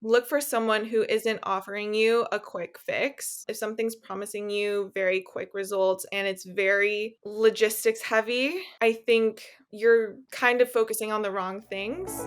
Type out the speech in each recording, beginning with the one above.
look for someone who isn't offering you a quick fix. If something's promising you very quick results and it's very logistics heavy, I think you're kind of focusing on the wrong things.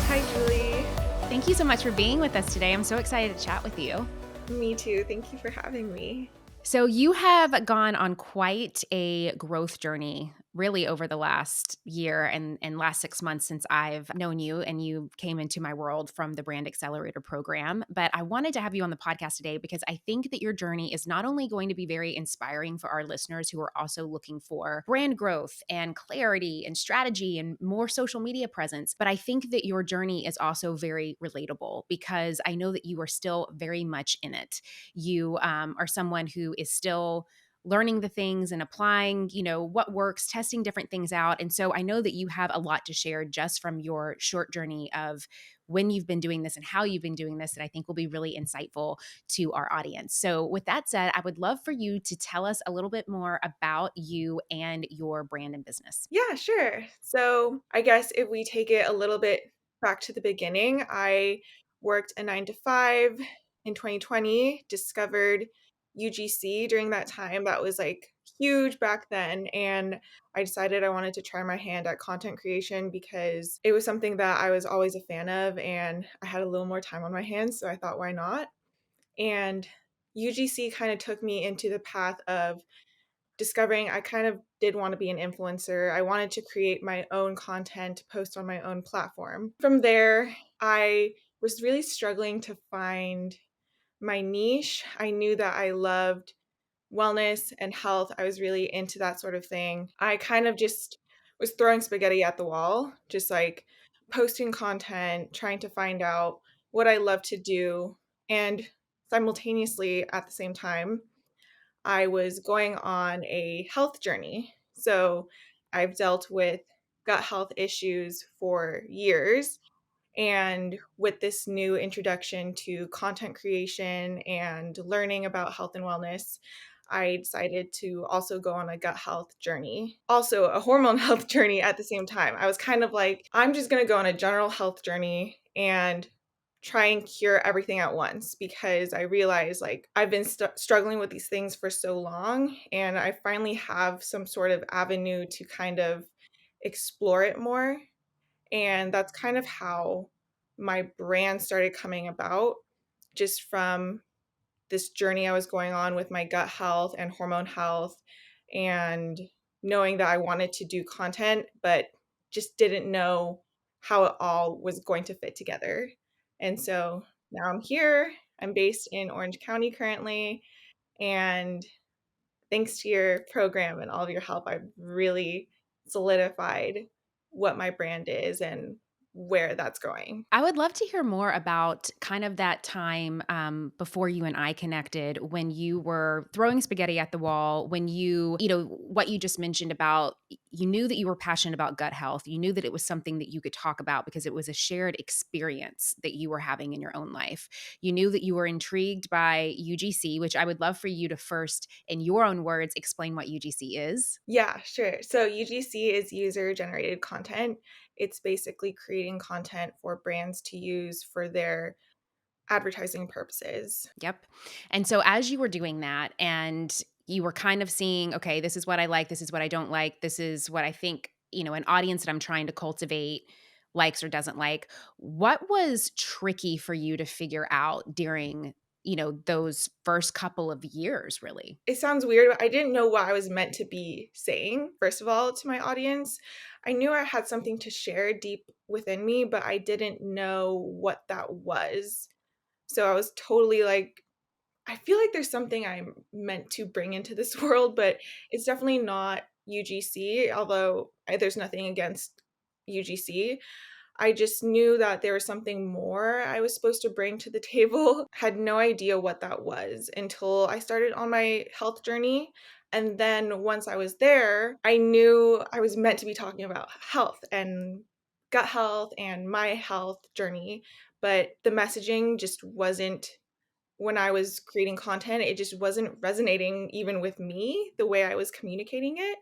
Hi, Julie. Thank you so much for being with us today. I'm so excited to chat with you. Me too. Thank you for having me. So, you have gone on quite a growth journey, really, over the last year and last 6 months since I've known you and you came into my world from the Brand Accelerator Program. But I wanted to have you on the podcast today because I think that your journey is not only going to be very inspiring for our listeners who are also looking for brand growth and clarity and strategy and more social media presence, but I think that your journey is also very relatable because I know that you are still very much in it. You are someone who is still learning the things and applying, what works, testing different things out. And so I know that you have a lot to share just from your short journey of when you've been doing this and how you've been doing this that I think will be really insightful to our audience. So with that said, I would love for you to tell us a little bit more about you and your brand and business. Yeah, sure. So I guess if we take it a little bit back to the beginning, I worked a 9 to 5 in 2020, discovered UGC during that time. That was like huge back then. And I decided I wanted to try my hand at content creation because it was something that I was always a fan of and I had a little more time on my hands. So I thought, why not? And UGC kind of took me into the path of discovering I kind of did want to be an influencer. I wanted to create my own content to post on my own platform. From there, I was really struggling to find my niche. I knew that I loved wellness and health. I was really into that sort of thing. I kind of just was throwing spaghetti at the wall, just like posting content, trying to find out what I love to do. And simultaneously, at the same time, I was going on a health journey. So I've dealt with gut health issues for years. And with this new introduction to content creation and learning about health and wellness, I decided to also go on a gut health journey, also a hormone health journey at the same time. I was kind of like, I'm just going to go on a general health journey and try and cure everything at once because I realized like I've been struggling with these things for so long and I finally have some sort of avenue to kind of explore it more. And that's kind of how my brand started coming about, just from this journey I was going on with my gut health and hormone health, and knowing that I wanted to do content, but just didn't know how it all was going to fit together. And so now I'm here. I'm based in Orange County currently. And thanks to your program and all of your help, I've really solidified what my brand is and where that's going. I would love to hear more about kind of that time before you and I connected when you were throwing spaghetti at the wall, when what you just mentioned about you knew that you were passionate about gut health. You knew that it was something that you could talk about because it was a shared experience that you were having in your own life. You knew that you were intrigued by UGC, which I would love for you to first, in your own words, explain what UGC is. Yeah, sure. So UGC is user generated content. It's basically creating content for brands to use for their advertising purposes. Yep. And so as you were doing that and you were kind of seeing, okay, this is what I like, this is what I don't like, this is what I think, an audience that I'm trying to cultivate likes or doesn't like. What was tricky for you to figure out during, those first couple of years, really? It sounds weird, but I didn't know what I was meant to be saying, first of all, to my audience. I knew I had something to share deep within me, but I didn't know what that was. So I was totally like, I feel like there's something I'm meant to bring into this world, but it's definitely not UGC, although there's nothing against UGC. I just knew that there was something more I was supposed to bring to the table. Had no idea what that was until I started on my health journey. And then once I was there, I knew I was meant to be talking about health and gut health and my health journey, but the messaging just wasn't when I was creating content, it just wasn't resonating even with me the way I was communicating it.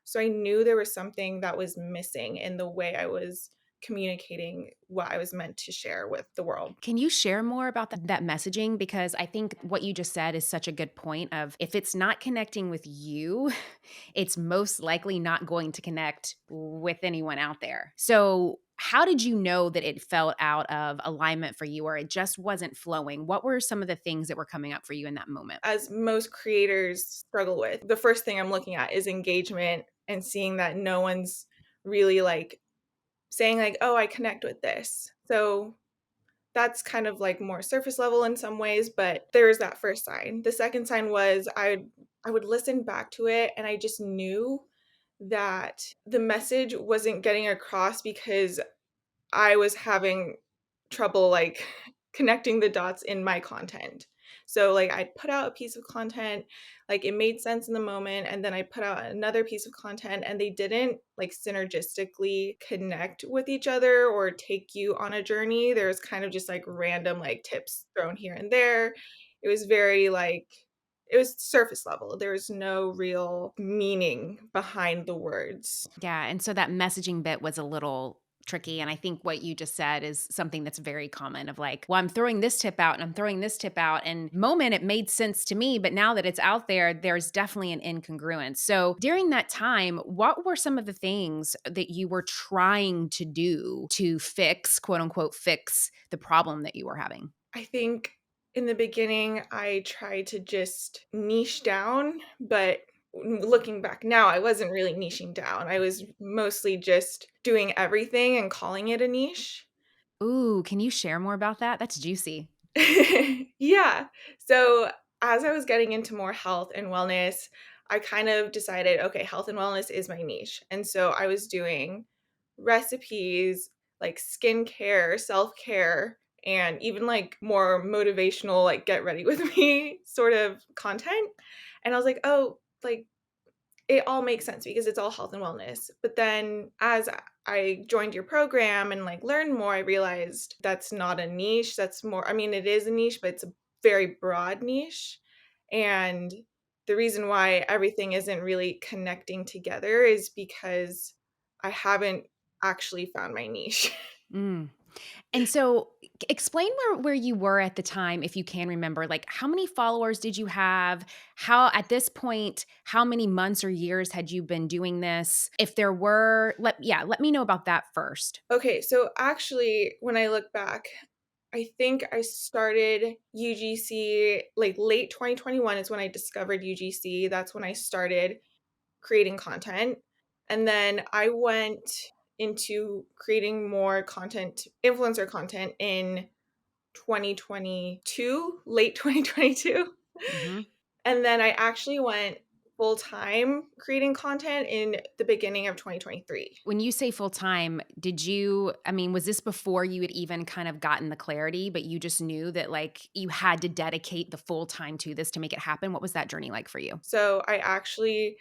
So I knew there was something that was missing in the way I was communicating what I was meant to share with the world. Can you share more about that messaging? Because I think what you just said is such a good point of if it's not connecting with you, it's most likely not going to connect with anyone out there. So, how did you know that it felt out of alignment for you or it just wasn't flowing? What were some of the things that were coming up for you in that moment? As most creators struggle with, the first thing I'm looking at is engagement and seeing that no one's really like saying like, "Oh, I connect with this." So that's kind of like more surface level in some ways, but there's that first sign. The second sign was I would listen back to it and I just knew that the message wasn't getting across because I was having trouble, like, connecting the dots in my content. So, like, I put out a piece of content, like, it made sense in the moment, and then I put out another piece of content, and they didn't, like, synergistically connect with each other or take you on a journey. There was kind of just, like, random, like, tips thrown here and there. It was very, like it was surface level. There was no real meaning behind the words. Yeah, and so that messaging bit was a little tricky, and I think what you just said is something that's very common of like, "Well, I'm throwing this tip out and I'm throwing this tip out," and moment it made sense to me, but now that it's out there, there's definitely an incongruence. So, during that time, what were some of the things that you were trying to do to fix, quote unquote, "fix" the problem that you were having? I think in the beginning, I tried to just niche down, but looking back now, I wasn't really niching down. I was mostly just doing everything and calling it a niche. Ooh, can you share more about that? That's juicy. Yeah. So as I was getting into more health and wellness, I kind of decided, okay, health and wellness is my niche. And so I was doing recipes, like skincare, self-care, and even like more motivational, like get ready with me sort of content. And I was like, oh, like it all makes sense because it's all health and wellness. But then as I joined your program and like learned more, I realized that's not a niche. That's more, I mean, it is a niche, but it's a very broad niche. And the reason why everything isn't really connecting together is because I haven't actually found my niche. Mm. And so explain where you were at the time if you can remember. Like how many followers did you have? How at this point, how many months or years had you been doing this? If there were let me know about that first. Okay, so actually, when I look back, I think I started UGC like late 2021 is when I discovered UGC. That's when I started creating content. And then I went into creating more content, influencer content in 2022, late 2022. Mhm. And then I actually went full time creating content in the beginning of 2023. When you say full time, I mean, was this before you had even kind of gotten the clarity, but you just knew that like you had to dedicate the full time to this to make it happen? What was that journey like for you? So I actually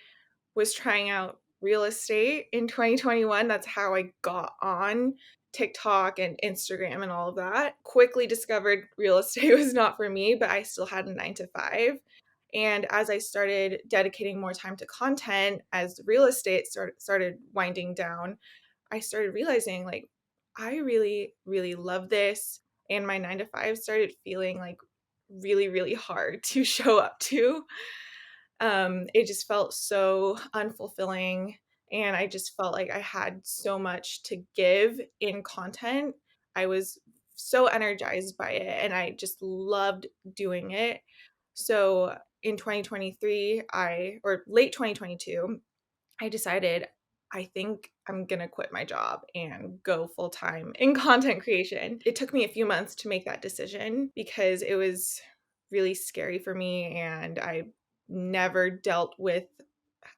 was trying out real estate in 2021. That's how I got on TikTok and Instagram and all of that. Quickly discovered real estate was not for me, but I still had a 9 to 5. And as I started dedicating more time to content, as real estate started winding down, I started realizing like, I really, really love this. And my 9 to 5 started feeling like really, really hard to show up to. It just felt so unfulfilling, and I just felt like I had so much to give in content. I was so energized by it, and I just loved doing it. So in 2023, or late 2022, I decided I think I'm gonna quit my job and go full time in content creation. It took me a few months to make that decision because it was really scary for me and I never dealt with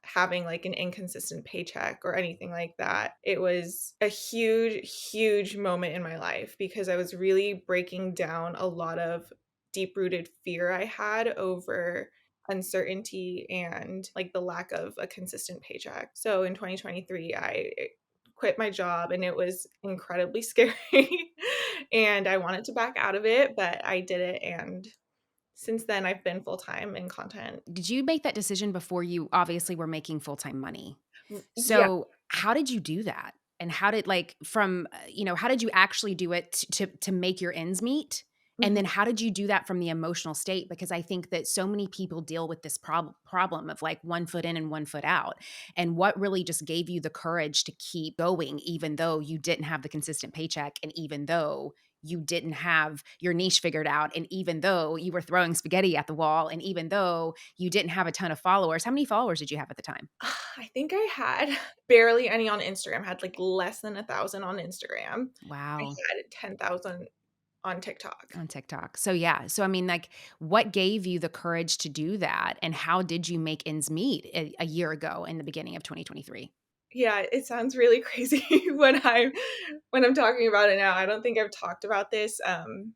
having like an inconsistent paycheck or anything like that. It was a huge, huge moment in my life because I was really breaking down a lot of deep rooted fear I had over uncertainty and like the lack of a consistent paycheck. So in 2023, I quit my job, and it was incredibly scary. And I wanted to back out of it, but I did it. And since then, I've been full time in content. Did you make that decision before you obviously were making full-time money? Yeah. So, how did you do that? And how did like from, how did you actually do it to make your ends meet? And Mhm. then how did you do that from the emotional state? Because I think that so many people deal with this problem of like one foot in and one foot out. And what really just gave you the courage to keep going, even though you didn't have the consistent paycheck, and even though you didn't have your niche figured out, and even though you were throwing spaghetti at the wall, and even though you didn't have a ton of followers? How many followers did you have at the time? I think I had barely any on Instagram. I had like less than 1,000 on Instagram. I Wow. had 10,000 on TikTok. On TikTok. So yeah. So I mean, like, what gave you the courage to do that, and how did you make ends meet a year ago in the beginning of 2023? Yeah, it sounds really crazy when I'm talking about it now. I don't think I've talked about this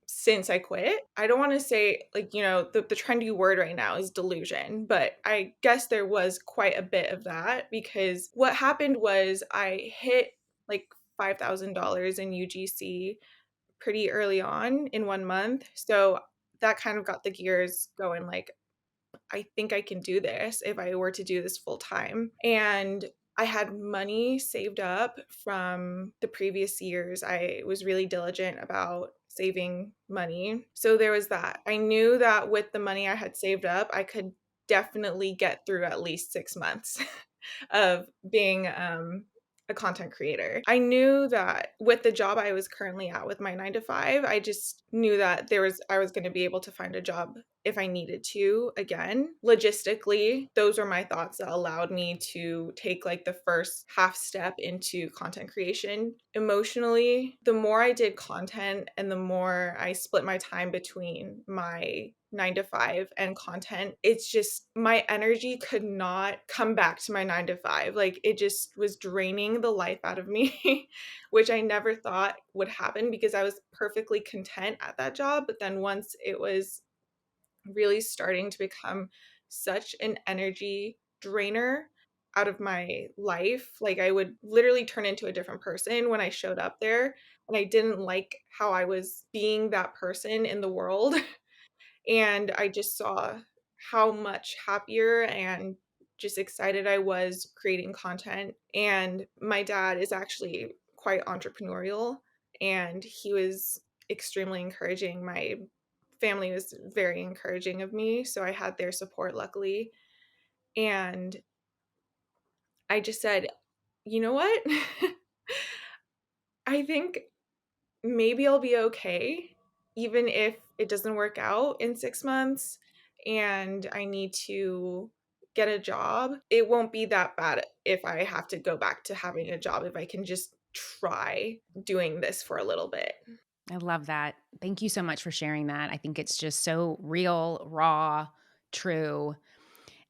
since I quit. I don't want to say like, the trendy word right now is delusion, but I guess there was quite a bit of that because what happened was I hit like $5,000 in UGC pretty early on in 1 month. So that kind of got the gears going like, I think I can do this if I were to do this full time. And I had money saved up from the previous years. I was really diligent about saving money. So there was that. I knew that with the money I had saved up, I could definitely get through at least 6 months of being a content creator. I knew that with the job I was currently at with my 9 to 5, I just knew that I was going to be able to find a job if I needed to again. Logistically, those were my thoughts that allowed me to take like the first half step into content creation. Emotionally, the more I did content and the more I split my time between my 9 to 5 and content, it's just my energy could not come back to my 9 to 5. Like it just was draining the life out of me, which I never thought would happen because I was perfectly content at that job. But then once it was really starting to become such an energy drainer out of my life, like I would literally turn into a different person when I showed up there. And I didn't like how I was being that person in the world. And I just saw how much happier and just excited I was creating content. And my dad is actually quite entrepreneurial, and he was extremely encouraging. My family was very encouraging of me, so I had their support, luckily. And I just said, you know what? I think maybe I'll be okay, even if it doesn't work out in 6 months and I need to get a job. It won't be that bad if I have to go back to having a job, if I can just try doing this for a little bit. I love that. Thank you so much for sharing that. I think it's just so real, raw, true.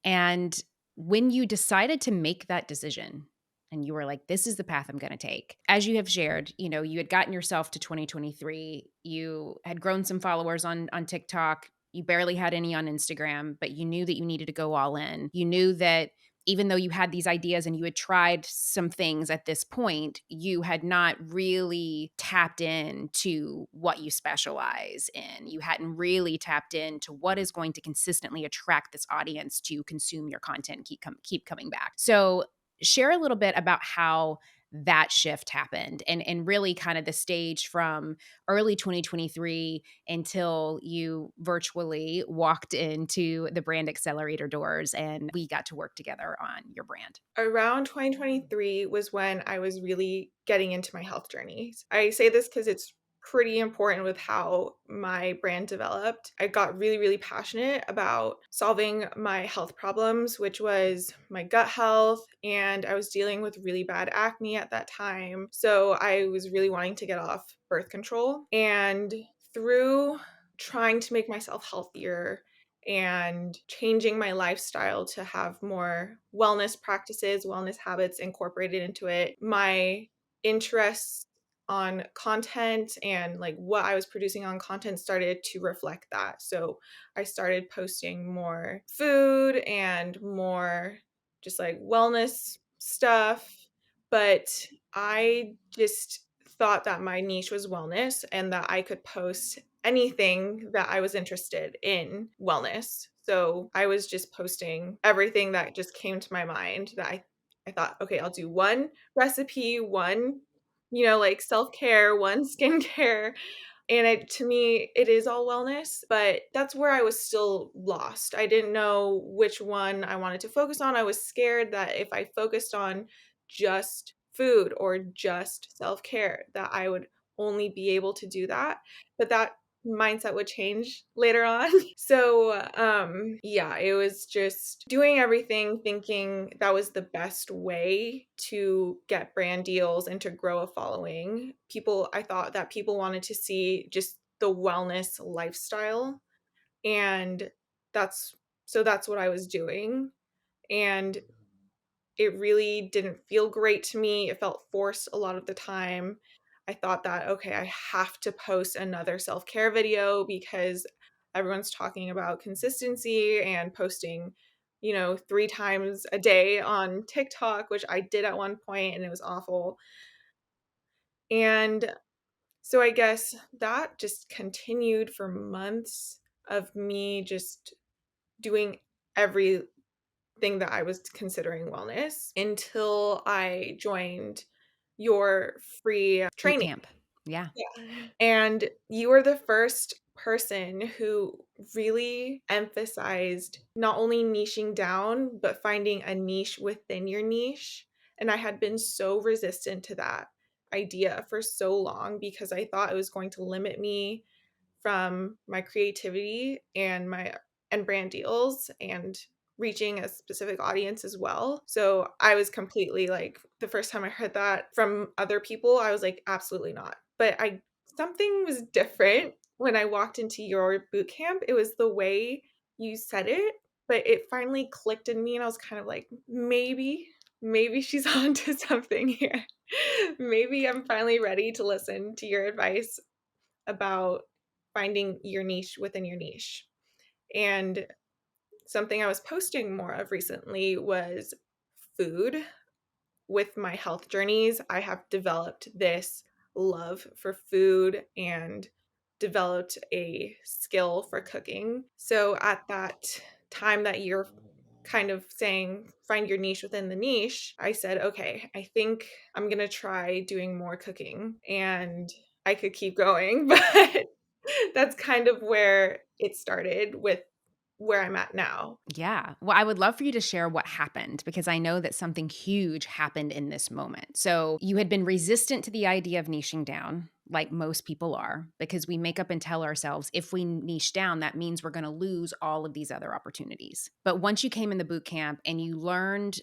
And when you decided to make that decision and you were like, this is the path I'm going to take, as you have shared, you had gotten yourself to 2023, you had grown some followers on TikTok, you barely had any on Instagram, but you knew that you needed to go all in. You knew that even though you had these ideas and you had tried some things at this point, you had not really tapped into what you specialize in. You hadn't really tapped into what is going to consistently attract this audience to consume your content and keep coming back. So, share a little bit about how that shift happened, and really kind of the stage from early 2023 until you virtually walked into the Brand Accelerator doors and we got to work together on your brand. Around 2023 was when I was really getting into my health journeys. I say this because it's pretty important with how my brand developed. I got really, really passionate about solving my health problems, which was my gut health, and I was dealing with really bad acne at that time. So I was really wanting to get off birth control. And through trying to make myself healthier and changing my lifestyle to have more wellness practices, wellness habits incorporated into it. My interests on content and like what I was producing on content started to reflect that. So I started posting more food and more just like wellness stuff, but I just thought that my niche was wellness and that I could post anything that I was interested in wellness. So I was just posting everything that just came to my mind that I thought, okay, I'll do one recipe, one, like self-care, one skincare, and to me, it is all wellness, but that's where I was still lost. I didn't know which one I wanted to focus on. I was scared that if I focused on just food or just self-care, that I would only be able to do that. But that mindset would change later on. So, yeah, it was just doing everything thinking that was the best way to get brand deals and to grow a following. I thought that people wanted to see just the wellness lifestyle, and that's that's what I was doing. And it really didn't feel great to me. It felt forced a lot of the time. I thought that, okay, I have to post another self care video because everyone's talking about consistency and posting, 3 times a day on TikTok, which I did at one point and it was awful. And so I guess that just continued for months of me just doing every thing that I was considering wellness until I joined your free Boot training. camp. Yeah. Yeah. And you were the first person who really emphasized not only niching down, but finding a niche within your niche. And I had been so resistant to that idea for so long because I thought it was going to limit me from my creativity and brand deals and reaching a specific audience as well. So I was completely like the first time I heard that from other people, I was like, absolutely not. But I something was different when I walked into your boot camp. It was the way you said it, but it finally clicked in me and I was kind of like, maybe she's onto something here. Maybe I'm finally ready to listen to your advice about finding your niche within your niche. And something I was posting more of recently was food. With my health journeys, I have developed this love for food and developed a skill for cooking. So at that time that you're kind of saying find your niche within the niche, I said, okay, I think I'm going to try doing more cooking, and I could keep going, but that's kind of where it started with where I'm at now. Yeah. Well, I would love for you to share what happened because I know that something huge happened in this moment. So, you had been resistant to the idea of niching down, like most people are, because we make up and tell ourselves if we niche down, that means we're going to lose all of these other opportunities. But once you came in the boot camp and you learned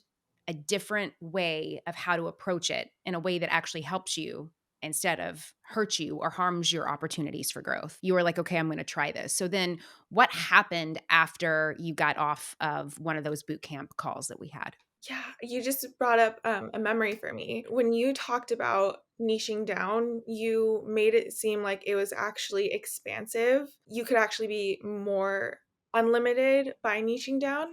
a different way of how to approach it in a way that actually helps you instead of hurts you or harms your opportunities for growth, you were like, okay, I'm going to try this. So then what happened after you got off of one of those boot camp calls that we had? Yeah, you just brought up a memory for me. When you talked about niching down, you made it seem like it was actually expansive. You could actually be more unlimited by niching down.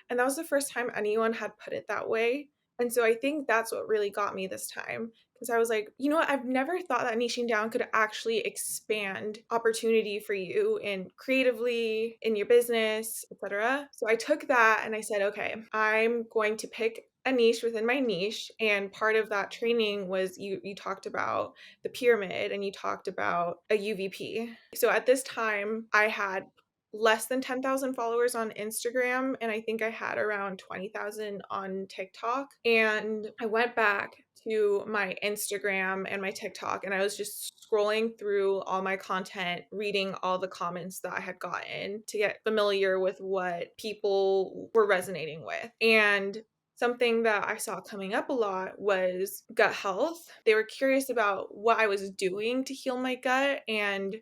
And that was the first time anyone had put it that way. And so I think that's what really got me this time. Because I was like, you know what? I've never thought that niching down could actually expand opportunity for you in creatively, in your business, etc. So I took that and I said, okay, I'm going to pick a niche within my niche. And part of that training was you talked about the pyramid and you talked about a UVP. So at this time, I had less than 10,000 followers on Instagram, and I think I had around 20,000 on TikTok. And I went back to my Instagram and my TikTok, and I was just scrolling through all my content, reading all the comments that I had gotten to get familiar with what people were resonating with. And something that I saw coming up a lot was gut health. They were curious about what I was doing to heal my gut. And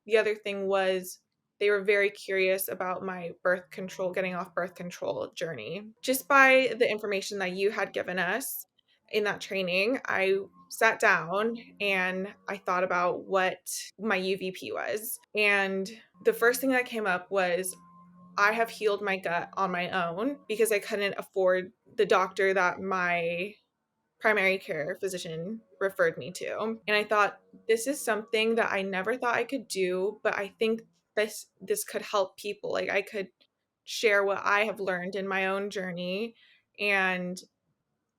the other thing was they were very curious about my birth control, getting off birth control journey. Just by the information that you had given us in that training, I sat down and I thought about what my UVP was. And the first thing that came up was I have healed my gut on my own because I couldn't afford the doctor that my primary care physician referred me to. And I thought, this is something that I never thought I could do, but I think this could help people. Like, I could share what I have learned in my own journey, and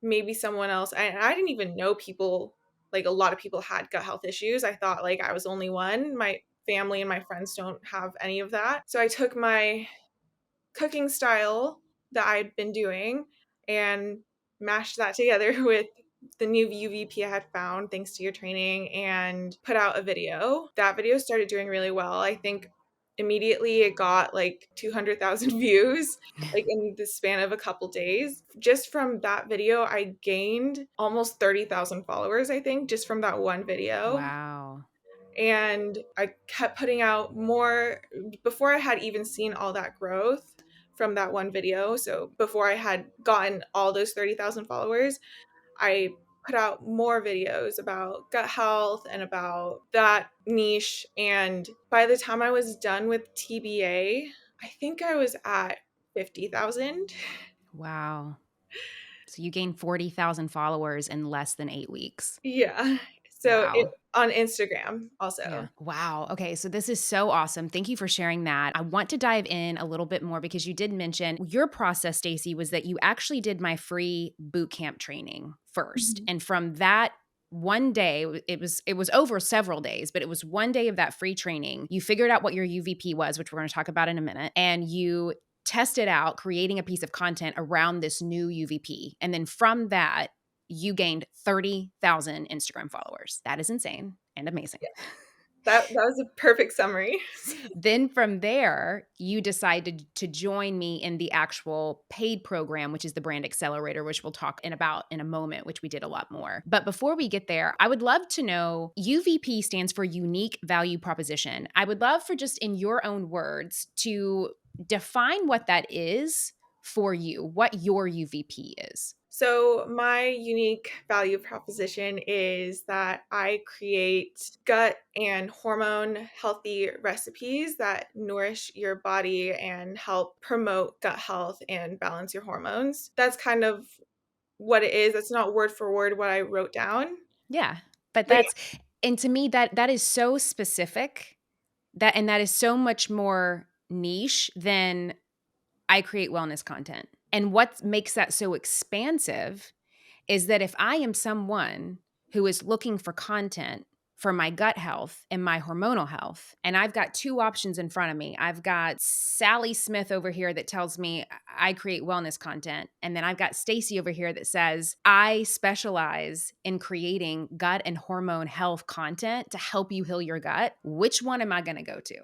maybe someone else. I didn't even know people, like a lot of people had gut health issues. I thought like I was the only one. My family and my friends don't have any of that. So I took my cooking style that I'd been doing and mashed that together with the new UVP I had found thanks to your training, and put out a video. That video started doing really well. I think immediately it got like 200,000 views, like in the span of a couple days. Just from that video, I gained almost 30,000 followers, I think, just from that one video. Wow. And I kept putting out more before I had even seen all that growth from that one video. So before I had gotten all those 30,000 followers, I put out more videos about gut health and about that niche. And by the time I was done with TBA, I think I was at 50,000. Wow. So you gained 40,000 followers in less than 8 weeks. Yeah. So it Wow. on Instagram Yeah. also. Wow. Okay. So this is so awesome. Thank you for sharing that. I want to dive in a little bit more because you did mention your process, Stacey, was that you actually did my free boot camp training first. Mhm. And from that one day, it was over several days, but it was one day of that free training. You figured out what your UVP was, which we're going to talk about in a minute, and you tested out creating a piece of content around this new UVP. And then from that, you gained 30,000 Instagram followers. That is insane and amazing. That was a perfect summary. Then from there, you decided to join me in the actual paid program, which is the Brand Accelerator, which we'll talk in a moment, which we did a lot more. But before we get there, I would love to know UVP stands for unique value proposition. I would love for just in your own words to define what that is for you, what your UVP is. So, my unique value proposition is that I create gut and hormone healthy recipes that nourish your body and help promote gut health and balance your hormones. That's kind of what it is. That's not word for word what I wrote down. Yeah. But But that's and to me that is so specific that is so much more niche than I create wellness content. And what makes that so expansive is that if I am someone who is looking for content for my gut health and my hormonal health, and I've got two options in front of me. I've got Sally Smith over here that tells me I create wellness content, and then I've got Stacey over here that says I specialize in creating gut and hormone health content to help you heal your gut. Which one am I going to go to?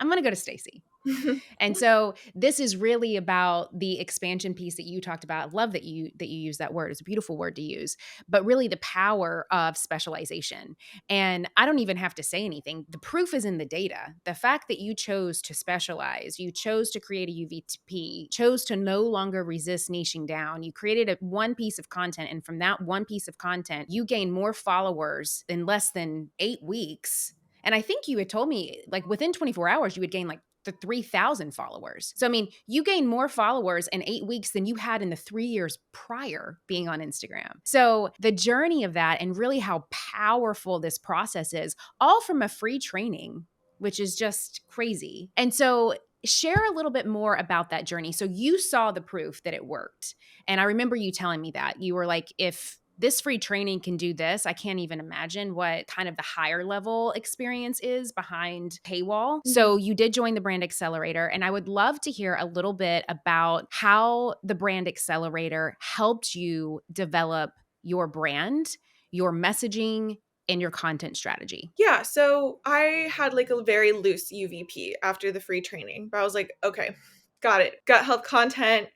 I'm going to go to Stacey. yeah. And so this is really about the expansion piece that you talked about. I love that you use that word. It's a beautiful word to use, but really the power of specialization. And I don't even have to say anything. The proof is in the data. The fact that you chose to specialize, you chose to create a UVP, chose to no longer resist niching down. You created one piece of content, and from that one piece of content, you gain more followers in less than 8 weeks. And I think you had told me like within 24 hours, you would gain like the 3,000 followers. So, I mean, you gained more followers in 8 weeks than you had in the 3 years prior being on Instagram. So, the journey of that and really how powerful this process is, all from a free training, which is just crazy. And so, share a little bit more about that journey. So, you saw the proof that it worked. And I remember you telling me that. You were like, if this free training can do this, I can't even imagine what kind of the higher level experience is behind paywall. So you did join the Brand Accelerator, and I would love to hear a little bit about how the Brand Accelerator helped you develop your brand, your messaging, and your content strategy. Yeah, so I had like a very loose UVP after the free training, but I was like, okay, got it. Gut health content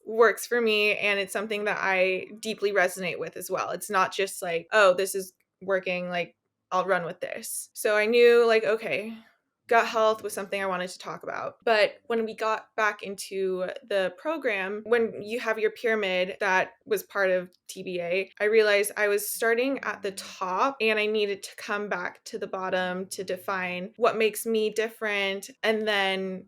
works for me, and it's something that I deeply resonate with as well. It's not just like, oh, this is working, like I'll run with this. So I knew like, okay, gut health was something I wanted to talk about. But when we got back into the program, when you have your pyramid that was part of TBA, I realized I was starting at the top and I needed to come back to the bottom to define what makes me different, and then,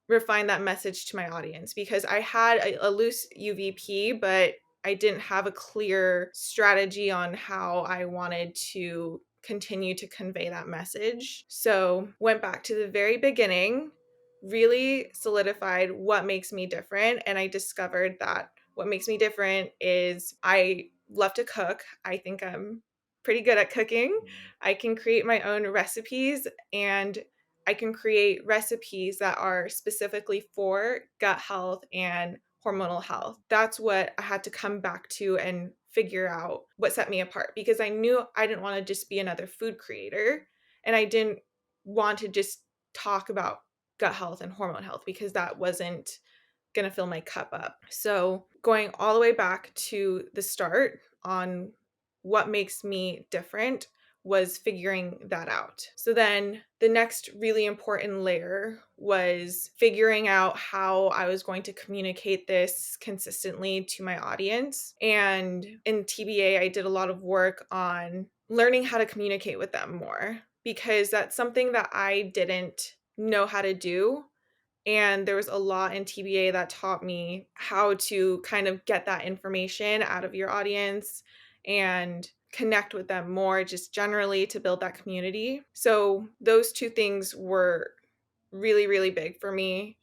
refine that message to my audience, because I had a loose UVP, but I didn't have a clear strategy on how I wanted to continue to convey that message. So, went back to the very beginning, really solidified what makes me different. And I discovered that what makes me different is I love to cook. I think I'm pretty good at cooking. I can create my own recipes, and I can create recipes that are specifically for gut health and hormonal health. That's what I had to come back to and figure out what set me apart, because I knew I didn't want to just be another food creator, and I didn't want to just talk about gut health and hormone health because that wasn't going to fill my cup up. So, going all the way back to the start on what makes me different was figuring that out. So, then the next really important layer was figuring out how I was going to communicate this consistently to my audience. And in TBA, I did a lot of work on learning how to communicate with them more, because that's something that I didn't know how to do, and there was a lot in TBA that taught me how to kind of get that information out of your audience and connect with them more, just generally to build that community. So those two things were really, really big for me.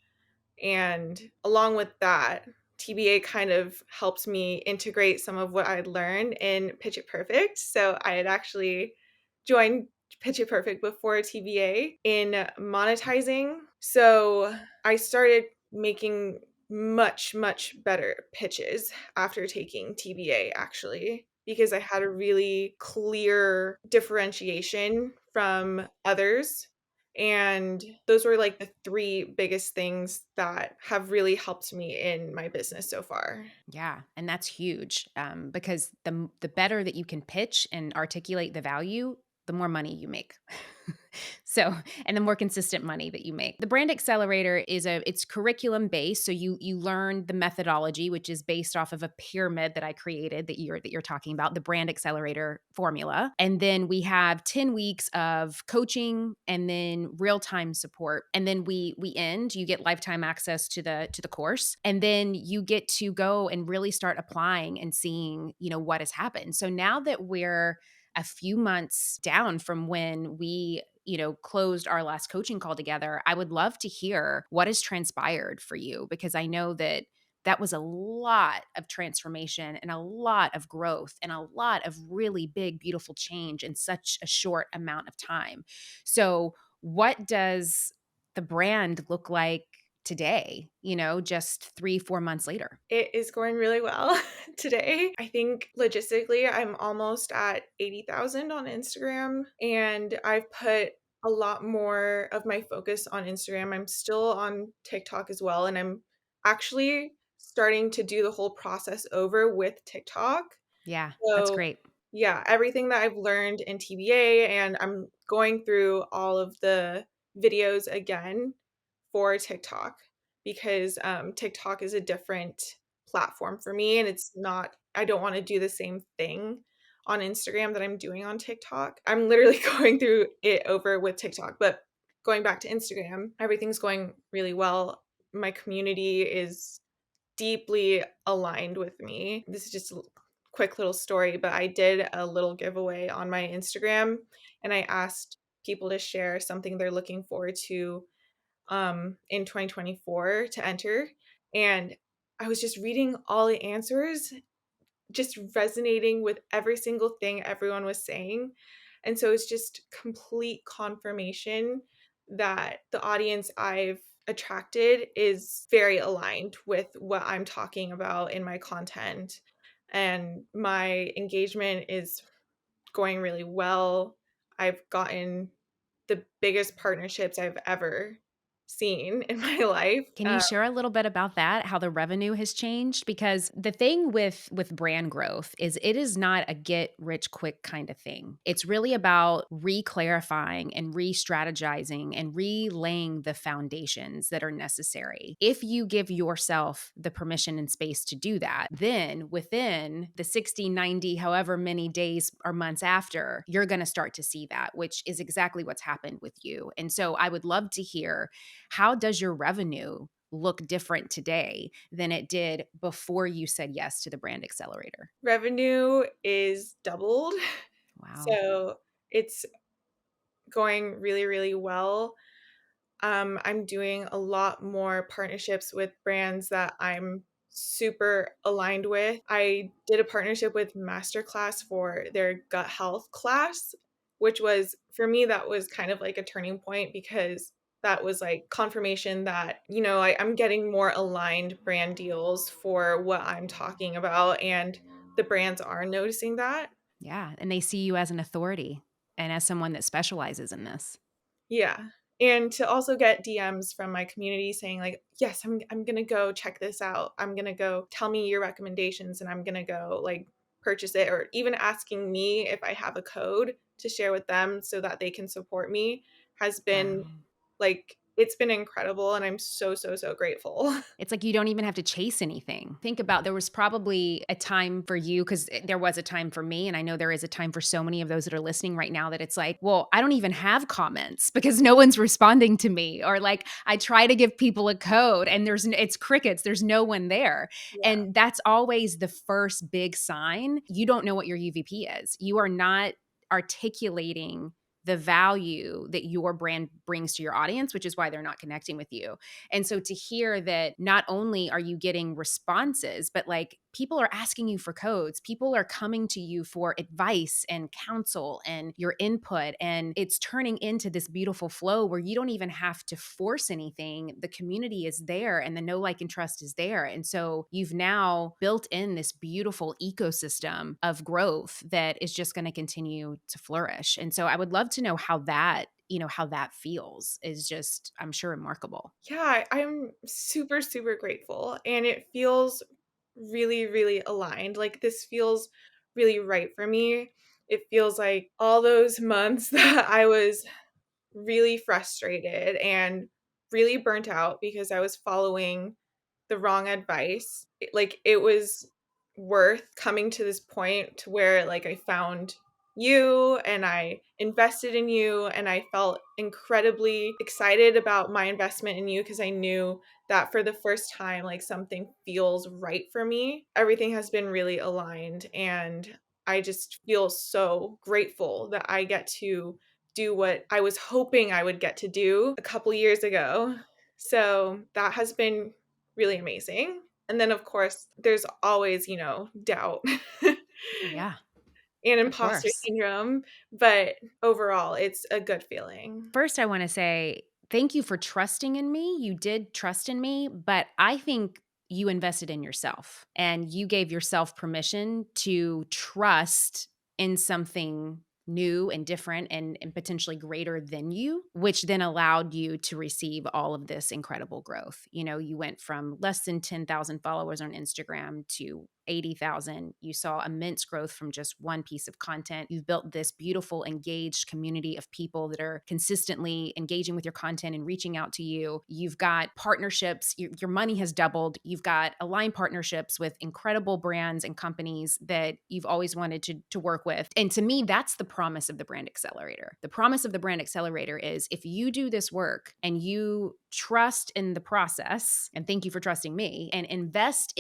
And along with that, TBA kind of helps me integrate some of what I'd learned in Pitch It Perfect. So I had actually joined Pitch It Perfect before TBA in monetizing. So I started making much, much better pitches after taking TBA, actually, because I had a really clear differentiation from others, and those were like the three biggest things that have really helped me in my business so far. Yeah, and that's huge, because the better that you can pitch and articulate the value, the more money you make. So, and the more consistent money that you make. The Brand Accelerator is it's curriculum based, so you learn the methodology, which is based off of a pyramid that I created that you're talking about, the Brand Accelerator formula. And then we have 10 weeks of coaching and then real-time support. And then we end, you get lifetime access to the course. And then you get to go and really start applying and seeing, what has happened. So now that we're a few months down from when we closed our last coaching call together, I would love to hear what has transpired for you, because I know that that was a lot of transformation and a lot of growth and a lot of really big, beautiful change in such a short amount of time. So, what does the brand look like today, just 3, 4 months later? It is going really well today. I think logistically, I'm almost at 80,000 on Instagram, and I've put a lot more of my focus on Instagram. I'm still on TikTok as well, and I'm actually starting to do the whole process over with TikTok. Yeah, that's So, great. yeah, everything that I've learned in TBA, and I'm going through all of the videos again for TikTok, because TikTok is a different platform for me, and it's not, I don't want to do the same thing on Instagram that I'm doing on TikTok. I'm literally going through it over with TikTok, but going back to Instagram, everything's going really well. My community is deeply aligned with me. This is just a quick little story, but I did a little giveaway on my Instagram, and I asked people to share something they're looking forward to in 2024 to enter. And I was just reading all the answers, just resonating with every single thing everyone was saying. And so it's just complete confirmation that the audience I've attracted is very aligned with what I'm talking about in my content. And my engagement is going really well. I've gotten the biggest partnerships I've ever seen in my life. Can you share a little bit about that, how the revenue has changed? Because the thing with brand growth is it is not a get rich quick kind of thing. It's really about re-clarifying and re-strategizing and relaying the foundations that are necessary. If you give yourself the permission and space to do that, then within the 60, 90, however many days or months after, you're going to start to see that, which is exactly what's happened with you. And so I would love to hear, how does your revenue look different today than it did before you said yes to the Brand Accelerator? Revenue is doubled. Wow. So it's going really, really well. I'm doing a lot more partnerships with brands that I'm super aligned with. I did a partnership with Masterclass for their gut health class, which was, for me, that was kind of like a turning point because that was like confirmation that, I'm getting more aligned brand deals for what I'm talking about. And the brands are noticing that. Yeah, and they see you as an authority and as someone that specializes in this. Yeah. And to also get DMs from my community saying like, "Yes, I'm going to go check this out. I'm going to go tell me your recommendations and I'm going to go like purchase it," or even asking me if I have a code to share with them so that they can support me has been Wow. like it's been incredible and I'm so so so grateful. It's like you don't even have to chase anything. Think about there was probably a time for you because there was a time for me, and I know there is a time for so many of those that are listening right now that it's like, well, I don't even have comments because no one's responding to me, or like I try to give people a code and it's crickets. There's no one there, Yeah. and that's always the first big sign you don't know what your UVP is. You are not articulating the value that your brand brings to your audience, which is why they're not connecting with you. And so to hear that not only are you getting responses, but like people are asking you for codes, people are coming to you for advice and counsel and your input. And it's turning into this beautiful flow where you don't even have to force anything. The community is there and the know, like, and trust is there. And so you've now built in this beautiful ecosystem of growth that is just going to continue to flourish. And so I would love to know how that how that feels is just, I'm sure, remarkable. Yeah, I'm super, super grateful. And it feels really, really aligned. Like, this feels really right for me. It feels like all those months that I was really frustrated and really burnt out because I was following the wrong advice. It was worth coming to this point to where like I found you and I invested in you and I felt incredibly excited about my investment in you because I knew that for the first time like something feels right for me. Everything has been really aligned and I just feel so grateful that I get to do what I was hoping I would get to do a couple years ago. So that has been really amazing. And then, of course, there's always, doubt Yeah, and of imposter course. syndrome. But overall, it's a good feeling. First, I want to say thank you for trusting in me. You did trust in me, but I think you invested in yourself and you gave yourself permission to trust in something new and different and potentially greater than you, which then allowed you to receive all of this incredible growth. You went from less than 10,000 followers on Instagram to 80,000. You saw immense growth from just one piece of content. You've built this beautiful, engaged community of people that are consistently engaging with your content and reaching out to you. You've got partnerships, your money has doubled. You've got aligned partnerships with incredible brands and companies that you've always wanted to work with. And to me, that's the promise of the Brand Accelerator. The promise of the Brand Accelerator is if you do this work and you trust in the process, and thank you for trusting me, and invest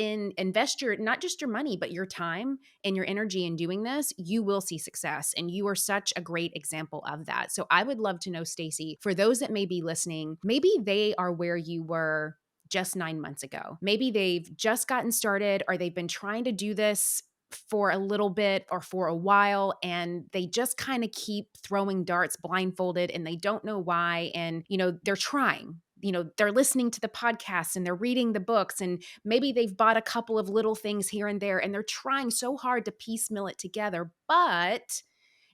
your not just your money but your time and your energy in doing this, you will see success, and you are such a great example of that. So I would love to know, Stacey, for those that may be listening, maybe they are where you were just 9 months ago. Maybe they've just gotten started or they've been trying to do this for a little bit or for a while, and they just kind of keep throwing darts blindfolded and they don't know why. And, they're trying. They're listening to the podcasts and they're reading the books, and maybe they've bought a couple of little things here and there, and they're trying so hard to piecemeal it together, but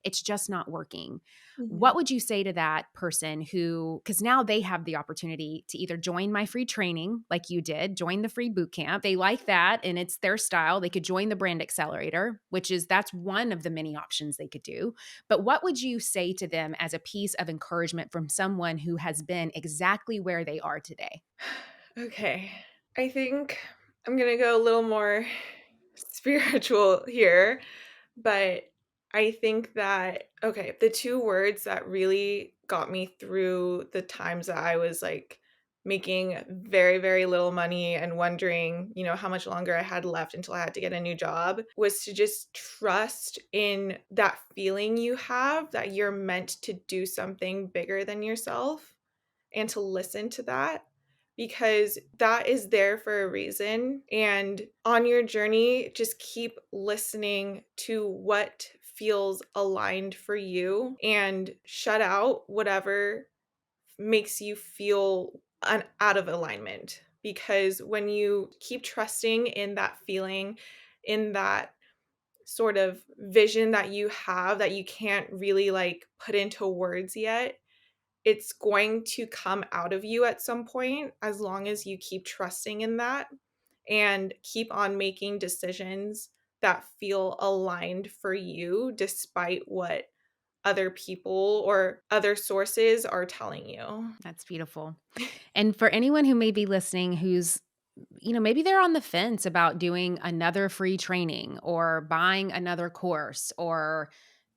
it's just not working. What Mhm. would you say to that person who, because now they have the opportunity to either join my free training like you did, join the free boot camp. They like that and it's their style. They could join the Brand Accelerator, that's one of the many options they could do. But what would you say to them as a piece of encouragement from someone who has been exactly where they are today? Okay. I think I'm going to go a little more spiritual here, but I think that, okay, the two words that really got me through the times that I was like making very, very little money and wondering, how much longer I had left until I had to get a new job, was to just trust in that feeling you have that you're meant to do something bigger than yourself, and to listen to that, because that is there for a reason. And on your journey, just keep listening to what feels aligned for you and shut out whatever makes you feel out of alignment. Because when you keep trusting in that feeling, in that sort of vision that you have that you can't really like put into words yet, it's going to come out of you at some point, as long as you keep trusting in that and keep on making decisions that feel aligned for you despite what other people or other sources are telling you. That's beautiful. And for anyone who may be listening who's, maybe they're on the fence about doing another free training or buying another course or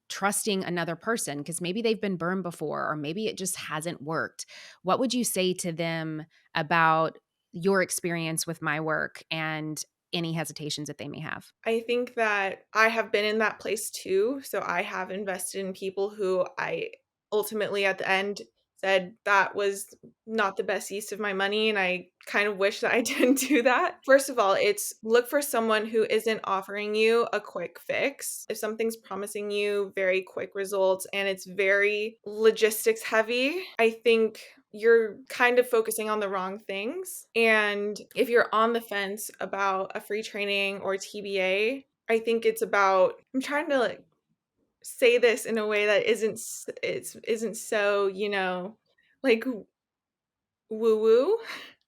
trusting another person because maybe they've been burned before or maybe it just hasn't worked. What would you say to them about your experience with my work and any hesitations that they may have? I think that I have been in that place too. So I have invested in people who I ultimately at the end said that was not the best use of my money. And I kind of wish that I didn't do that. First of all, it's look for someone who isn't offering you a quick fix. If something's promising you very quick results and it's very logistics heavy, I think you're kind of focusing on the wrong things. And if you're on the fence about a free training or TBA, I think it's about, I'm trying to like say this in a way that isn't so, like woo woo,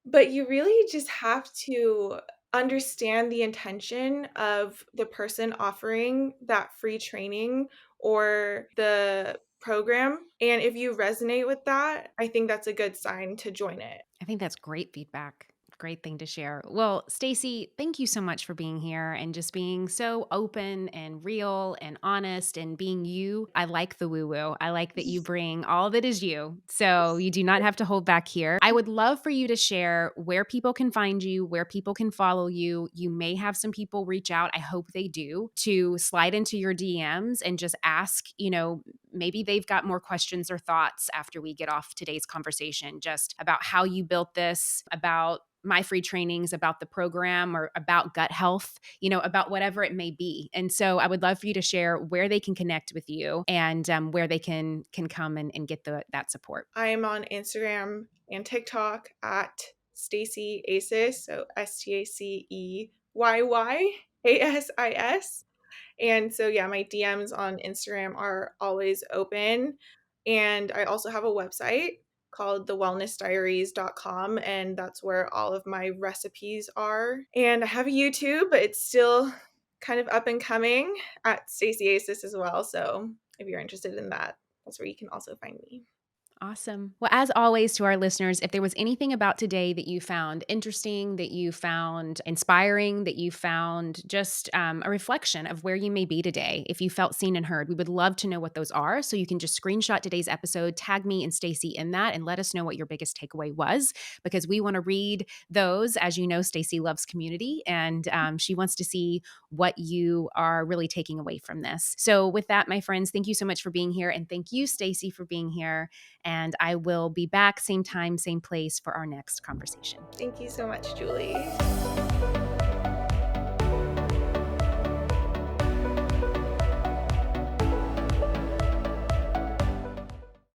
but you really just have to understand the intention of the person offering that free training or the program. And if you resonate with that, I think that's a good sign to join it. I think that's great feedback. Great thing to share. Well, Stacey, thank you so much for being here and just being so open and real and honest and being you. I like the woo woo. I like that you bring all that is you. So you do not have to hold back here. I would love for you to share where people can find you, where people can follow you. You may have some people reach out. I hope they do to slide into your DMs and just ask, maybe they've got more questions or thoughts after we get off today's conversation, just about how you built this, about my free trainings, about the program, or about gut health, about whatever it may be. And so I would love for you to share where they can connect with you and where they can come and get that support. I am on Instagram and TikTok at Stacey Asis, so STACEYYASIS. And so, yeah, my DMs on Instagram are always open. And I also have a website called thewellnessdiaries.com, and that's where all of my recipes are. And I have a YouTube, but it's still kind of up and coming at Stacey Asis as well. So if you're interested in that, that's where you can also find me. Awesome. Well, as always, to our listeners, if there was anything about today that you found interesting, that you found inspiring, that you found just a reflection of where you may be today, if you felt seen and heard, we would love to know what those are. So you can just screenshot today's episode, tag me and Stacey in that, and let us know what your biggest takeaway was, because we want to read those. As you know, Stacey loves community, and she wants to see what you are really taking away from this. So with that, my friends, thank you so much for being here, and thank you, Stacey, for being here. And I will be back same time, same place for our next conversation. Thank you so much, Julie.